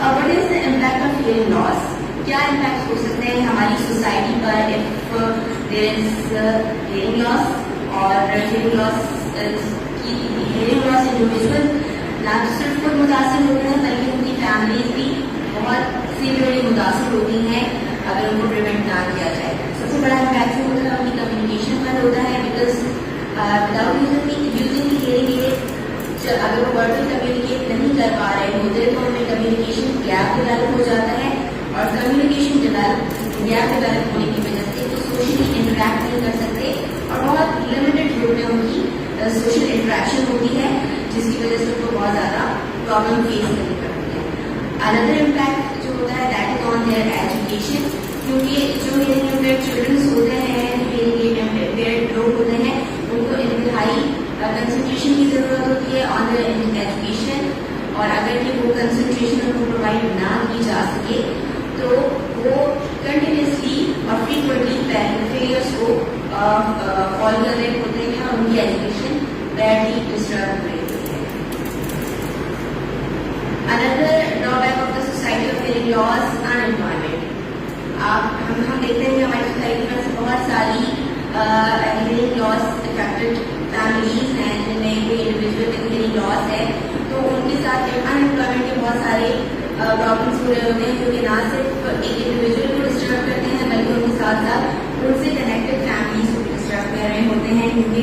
What is the impact of hearing loss? क्या impact हो सकते हैं हमारी सोसाइटी पर if there is hearing loss? और हियरिंग लॉस इंडिविजुअल ना तो सिर्फ खुद मुतासिर होते हैं बल्कि उनकी फैमिलीज भी बहुत सीवियरली मुतासिर होती हैं अगर उनको प्रिवेंट ना किया जाए। सबसे बड़ा इम्पैक्ट जो होता है उनकी कम्युनिकेशन पर होता है, because without using hearing aid अगर वो वर्बल कम्युनिकेट नहीं कर पा रहे होते तो उनमें कम्युनिकेशन गैप डेवलप हो जाता है, और कम्युनिकेशन गैप डेवलप होने की वजह से वो सोशली इंटरेक्ट नहीं कर सकते और बहुत लिमिटेड ग्रुप में उनकी सोशल इंटरेक्शन होती है, जिसकी वजह से उनको बहुत ज़्यादा प्रॉब्लम फेस करनी पड़ती है। अनदर इम्पैक्ट जो होता है that is on their education, क्योंकि जो हियरिंग इम्पेयर्ड चिल्ड्रंस होते हैं, हियरिंग इम्पेयर्ड लोग होते हैं, उनको इंतहाई कंसंट्रेशन की जरूरत होती है ऑन देयर एजुकेशन, और अगर कि वो कंसंट्रेशन उनको प्रोवाइड ना की जा सके तो वो कंटिन्यूसली और फ्रीक्वेंटली फेलियर्स को फॉल कर रहे होते हैं और उनकी एजुकेशन बैडली डिस्टर्ब हो रही होती है। Another drawback of the society of hearing loss, unemployment. हम देखते हैं कि हमारी सोसाइटी में बहुत सारी हियरिंग लॉस इफेक्टेड फैमिलीज हैं जिनमें कोई इंडिविजुअल विद हियरिंग लॉस है, तो उनके साथ अनएम्प्लॉयमेंट के बहुत सारे प्रॉब्लम्स हो रहे होते हैं, जो कि ना सिर्फ एक इंडिविजुअल को डिस्टर्ब करते हैं बल्कि उनके साथ साथ उनसे कनेक्टेड फैमिलीज को डिस्टर्ब कर रहे होते हैं, क्योंकि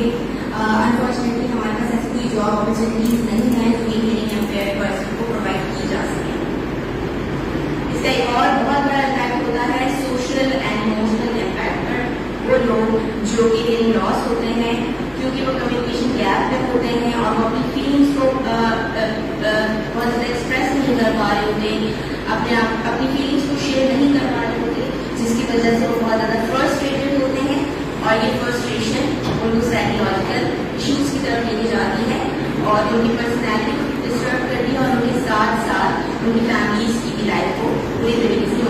अनफॉर्चुनेटली हमारे पास ऐसी कोई जॉब अपॉर्चुनिटीज नहीं है जो कि हियरिंग इम्पेयर्ड पर्सन को प्रोवाइड की जा सके। इसका एक और बहुत बड़ा इम्पैक्ट होता है सोशल एंड इमोशनल इम्पैक्ट पर। वो लोग जो कि हियरिंग लॉस होते हैं, क्योंकि वो कम्युनिकेशन गैप में होते हैं और वो अपनी फीलिंग्स को बहुत ज़्यादा एक्सप्रेस नहीं कर पा रहे होते, अपनी फीलिंग्स को शेयर नहीं कर पा रहे होते, जिसकी वजह से वो बहुत ज़्यादा फ्रस्ट्रेटेड होते हैं, और ये फ्रस्ट्रेशन उनको साइकोलॉजिकल इश्यूज की तरफ लेके जाती है और उनकी पर्सनैलिटी को डिस्टर्ब करती है और उनके साथ साथ उनकी फैमिलीज की भी लाइफ को पूरी तरीके से